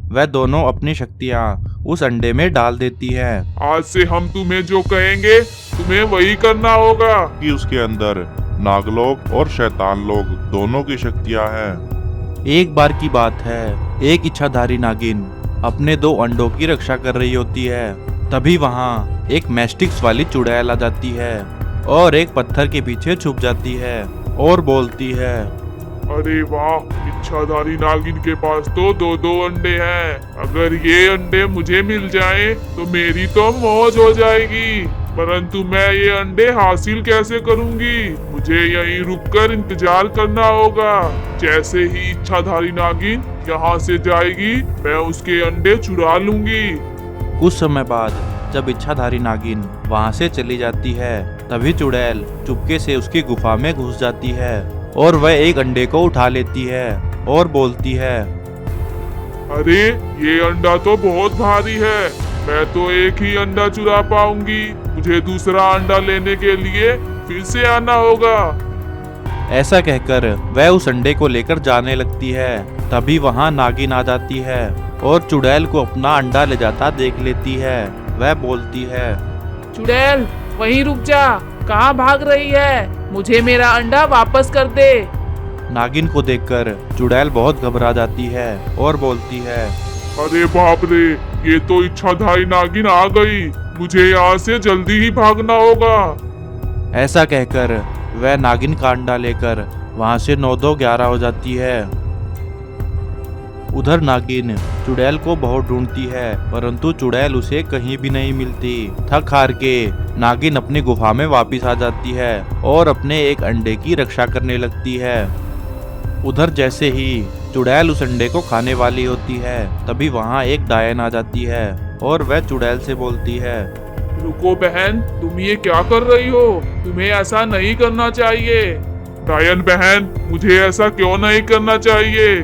वह दोनों अपनी शक्तियाँ उस अंडे में डाल देती है। आज से हम तुम्हें जो कहेंगे तुम्हें वही करना होगा। कि उसके अंदर नागलोक और शैतान लोग दोनों की शक्तियां हैं। एक बार की बात है, एक इच्छाधारी नागिन अपने दो अंडों की रक्षा कर रही होती है। तभी वहाँ एक मैस्टिक्स वाली चुड़ैल आ जाती है और एक पत्थर के पीछे छुप जाती है और बोलती है, अरे वाह, इच्छाधारी नागिन के पास तो दो दो अंडे हैं। अगर ये अंडे मुझे मिल जाएं तो मेरी तो मौज हो जाएगी। परंतु मैं ये अंडे हासिल कैसे करूंगी? मुझे यहीं रुककर इंतजार करना होगा। जैसे ही इच्छाधारी नागिन यहाँ से जाएगी मैं उसके अंडे चुरा लूंगी। कुछ समय बाद जब इच्छाधारी नागिन वहां से चली जाती है, तभी चुड़ैल चुपके से उसकी गुफा में घुस जाती है और वह एक अंडे को उठा लेती है और बोलती है, अरे ये अंडा तो बहुत भारी है, मैं तो एक ही अंडा चुरा पाऊंगी। मुझे दूसरा अंडा लेने के लिए फिर से आना होगा। ऐसा कहकर वह उस अंडे को लेकर जाने लगती है। तभी वहां नागिन आ जाती है और चुड़ैल को अपना अंडा ले जाता देख लेती है। वह बोलती है, चुड़ैल वहीं रुक जा, कहाँ भाग रही है? मुझे मेरा अंडा वापस कर दे। नागिन को देखकर चुड़ैल बहुत घबरा जाती है और बोलती है, अरे बाप रे, ये तो इच्छाधारी नागिन आ गई। मुझे यहाँ से जल्दी ही भागना होगा। ऐसा कहकर वह नागिन का अंडा लेकर वहां से 9-2-11 हो जाती है। उधर नागिन चुड़ैल को बहुत ढूंढती है, परंतु चुड़ैल उसे कहीं भी नहीं मिलती। थक हार के नागिन अपनी गुफा में वापस आ जाती है और अपने एक अंडे की रक्षा करने लगती है। उधर जैसे ही चुड़ैल उस अंडे को खाने वाली होती है, तभी वहां एक डायन आ जाती है और वह चुड़ैल से बोलती है, रुको बहन, तुम ये क्या कर रही हो? तुम्हें ऐसा नहीं करना चाहिए। डायन बहन, मुझे ऐसा क्यों नहीं करना चाहिए?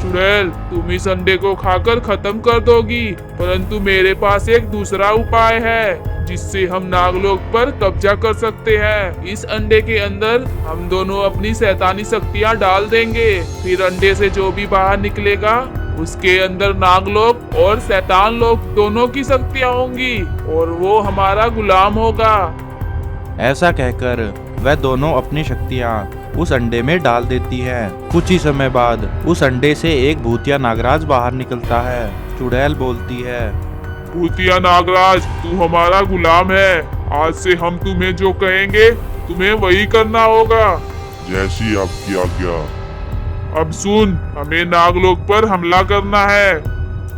चुड़ैल, तुम इस अंडे को खाकर खत्म कर दोगी, परंतु मेरे पास एक दूसरा उपाय है जिससे हम नागलोक पर कब्जा कर सकते हैं। इस अंडे के अंदर हम दोनों अपनी शैतानी शक्तियाँ डाल देंगे। फिर अंडे से जो भी बाहर निकलेगा उसके अंदर नागलोक और शैतान लोक दोनों की शक्तियाँ होंगी और वो हमारा गुलाम होगा। ऐसा कहकर वह दोनों अपनी शक्तियाँ उस अंडे में डाल देती है। कुछ ही समय बाद उस अंडे से एक भूतिया नागराज बाहर निकलता है। चुड़ैल बोलती है, भूतिया नागराज, तू हमारा गुलाम है। आज से हम तुम्हें जो कहेंगे तुम्हें वही करना होगा। जैसी आपकी आज्ञा। अब सुन, हमें नागलोक पर हमला करना है।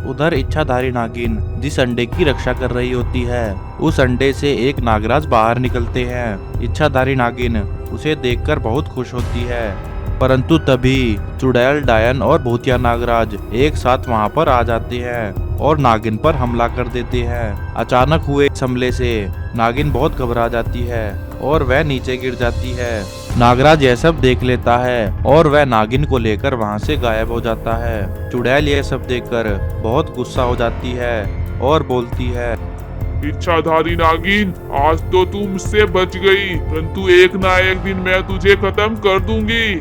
उधर इच्छाधारी नागिन जिस अंडे की रक्षा कर रही होती है, उस अंडे से एक नागराज बाहर निकलते हैं। इच्छाधारी नागिन उसे देखकर बहुत खुश होती है, परंतु तभी चुड़ैल, डायन और भूतिया नागराज एक साथ वहां पर आ जाते हैं और नागिन पर हमला कर देते हैं। अचानक हुए इस हमले से नागिन बहुत घबरा जाती है और वह नीचे गिर जाती है। नागराज यह सब देख लेता है और वह नागिन को लेकर वहां से गायब हो जाता है। चुड़ैल यह सब देखकर बहुत गुस्सा हो जाती है और बोलती है, इच्छाधारी नागिन, आज तो तू मुझसे बच गई, परंतु एक ना एक दिन मैं तुझे खत्म कर दूंगी।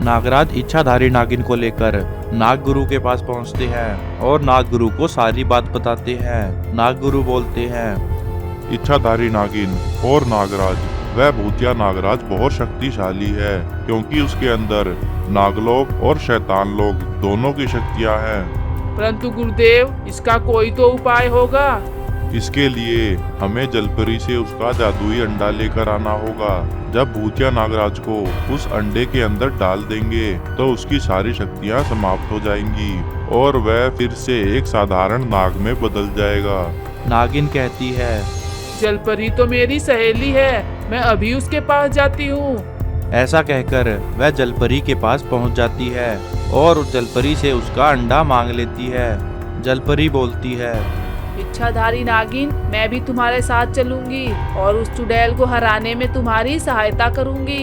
नागराज इच्छाधारी नागिन को लेकर नागगुरु के पास पहुंचते हैं और नागगुरु को सारी बात बताते हैं। नागगुरु बोलते हैं, इच्छाधारी नागिन और नागराज, वह भूतिया नागराज बहुत शक्तिशाली है, क्योंकि उसके अंदर नागलोक और शैतान लोग दोनों की शक्तियां हैं। परंतु गुरुदेव, इसका कोई तो उपाय होगा। इसके लिए हमें जलपरी से उसका जादुई अंडा लेकर आना होगा। जब भूतिया नागराज को उस अंडे के अंदर डाल देंगे तो उसकी सारी शक्तियां समाप्त हो जाएंगी और वह फिर से एक साधारण नाग में बदल जाएगा। नागिन कहती है, जलपरी तो मेरी सहेली है, मैं अभी उसके पास जाती हूँ। ऐसा कहकर वह जलपरी के पास पहुंच जाती है और उस जलपरी से उसका अंडा मांग लेती है। जलपरी बोलती है, इच्छाधारी नागिन, मैं भी तुम्हारे साथ चलूंगी और उस चुड़ैल को हराने में तुम्हारी सहायता करूंगी।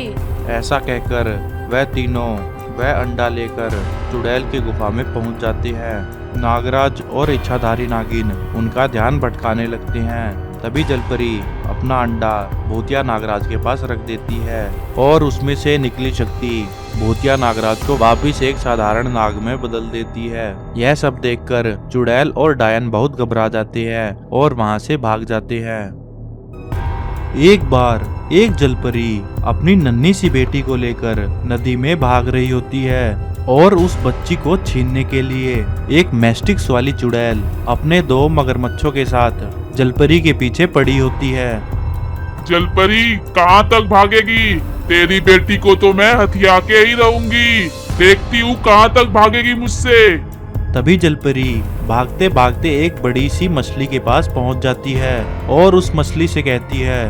ऐसा कहकर वह तीनों वह अंडा लेकर चुड़ैल की गुफा में पहुंच जाते हैं। नागराज और इच्छाधारी नागिन उनका ध्यान भटकाने लगते हैं तभी जलपरी अपना अंडा भूतिया नागराज के पास रख देती है और उसमें से निकली शक्ति भूतिया नागराज को वापिस एक साधारण नाग में बदल देती है। यह सब देखकर चुड़ैल और डायन बहुत घबरा जाते हैं और वहां से भाग जाते हैं। एक बार एक जलपरी अपनी नन्ही सी बेटी को लेकर नदी में भाग रही होती है और उस बच्ची को छीनने के लिए एक मैस्टिक्स वाली चुड़ैल अपने 2 मगरमच्छों के साथ जलपरी के पीछे पड़ी होती है। जलपरी कहाँ तक भागेगी? तेरी बेटी को तो मैं हथिया के ही रहूंगी। देखती हूँ कहाँ तक भागेगी मुझसे। तभी जलपरी भागते भागते एक बड़ी सी मछली के पास पहुंच जाती है और उस मछली से कहती है,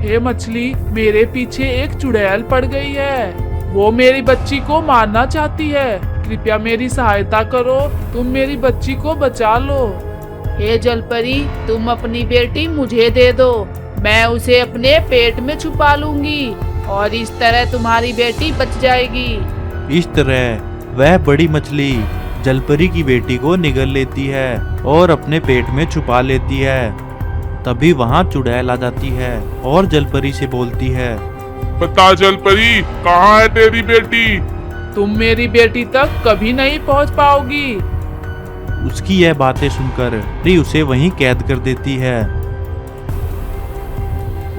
हे मछली, मेरे पीछे एक चुड़ैल पड़ गई है। वो मेरी बच्ची को मारना चाहती है। कृपया मेरी सहायता करो, तुम मेरी बच्ची को बचा लो। हे जलपरी, तुम अपनी बेटी मुझे दे दो, मैं उसे अपने पेट में छुपा लूंगी और इस तरह तुम्हारी बेटी बच जाएगी। इस तरह वह बड़ी मछली जलपरी की बेटी को निगल लेती है और अपने पेट में छुपा लेती है। तभी वहां चुड़ैल आ जाती है और जलपरी से बोलती है, बता जलपरी, कहाँ है तेरी बेटी? तुम मेरी बेटी तक कभी नहीं पहुंच पाओगी। उसकी यह बातें सुनकर री उसे वहीं कैद कर देती है।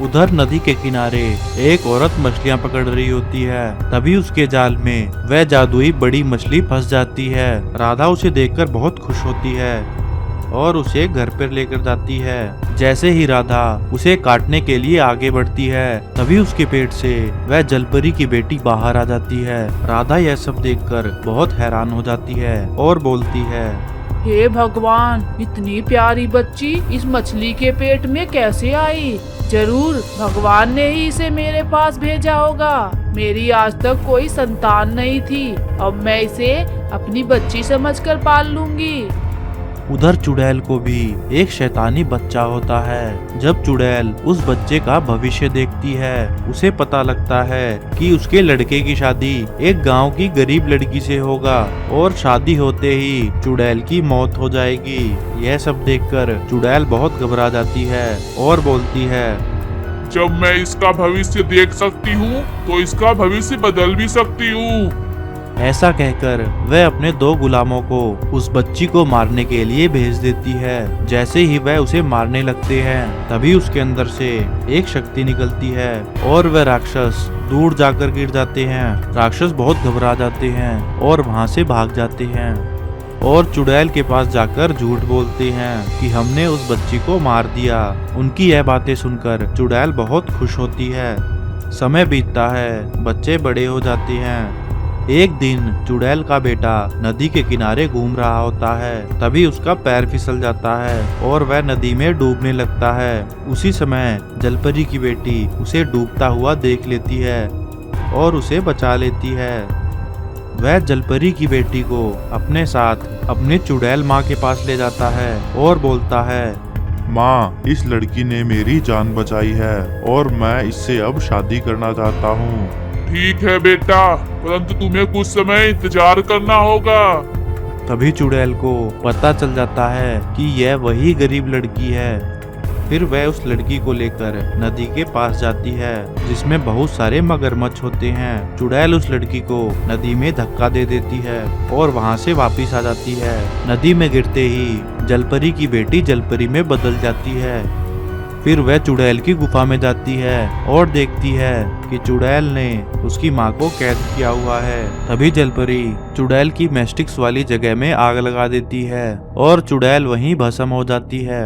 उधर नदी के किनारे एक औरत मछलियां पकड़ रही होती है। तभी उसके जाल में वह जादुई बड़ी मछली फंस जाती है। राधा उसे देखकर बहुत खुश होती है और उसे घर पर लेकर जाती है। जैसे ही राधा उसे काटने के लिए आगे बढ़ती है, तभी उसके पेट से वह जलपरी की बेटी बाहर आ जाती है। राधा यह सब देखकर बहुत हैरान हो जाती है और बोलती है, हे भगवान, इतनी प्यारी बच्ची इस मछली के पेट में कैसे आई? जरूर भगवान ने ही इसे मेरे पास भेजा होगा। मेरी आज तक कोई संतान नहीं थी, अब मैं इसे अपनी बच्ची समझकर पाल लूंगी। उधर चुड़ैल को भी एक शैतानी बच्चा होता है। जब चुड़ैल उस बच्चे का भविष्य देखती है, उसे पता लगता है कि उसके लड़के की शादी एक गांव की गरीब लड़की से होगा और शादी होते ही चुड़ैल की मौत हो जाएगी। यह सब देखकर चुड़ैल बहुत घबरा जाती है और बोलती है, जब मैं इसका भविष्य देख सकती हूँ तो इसका भविष्य बदल भी सकती हूँ। ऐसा कहकर वह अपने 2 गुलामों को उस बच्ची को मारने के लिए भेज देती है। जैसे ही वह उसे मारने लगते हैं, तभी उसके अंदर से एक शक्ति निकलती है और वह राक्षस दूर जाकर गिर जाते हैं। राक्षस बहुत घबरा जाते हैं और वहां से भाग जाते हैं और चुड़ैल के पास जाकर झूठ बोलते हैं कि हमने उस बच्ची को मार दिया। उनकी यह बातें सुनकर चुड़ैल बहुत खुश होती है। समय बीतता है, बच्चे बड़े हो जाते हैं। एक दिन चुड़ैल का बेटा नदी के किनारे घूम रहा होता है। तभी उसका पैर फिसल जाता है और वह नदी में डूबने लगता है। उसी समय जलपरी की बेटी उसे डूबता हुआ देख लेती है और उसे बचा लेती है। वह जलपरी की बेटी को अपने साथ अपनी चुड़ैल माँ के पास ले जाता है और बोलता है, माँ, इस लड़की ने मेरी जान बचाई है और मैं इससे अब शादी करना चाहता हूँ। ठीक है बेटा, परंतु तुम्हें कुछ समय इंतजार करना होगा। तभी चुड़ैल को पता चल जाता है कि यह वही गरीब लड़की है। फिर वह उस लड़की को लेकर नदी के पास जाती है जिसमें बहुत सारे मगरमच्छ होते हैं। चुड़ैल उस लड़की को नदी में धक्का दे देती है और वहां से वापस आ जाती है। नदी में गिरते ही जलपरी की बेटी जलपरी में बदल जाती है। फिर वह चुड़ैल की गुफा में जाती है और देखती है कि चुड़ैल ने उसकी माँ को कैद किया हुआ है। तभी जलपरी चुड़ैल की मैस्टिक्स वाली जगह में आग लगा देती है और चुड़ैल वहीं भस्म हो जाती है।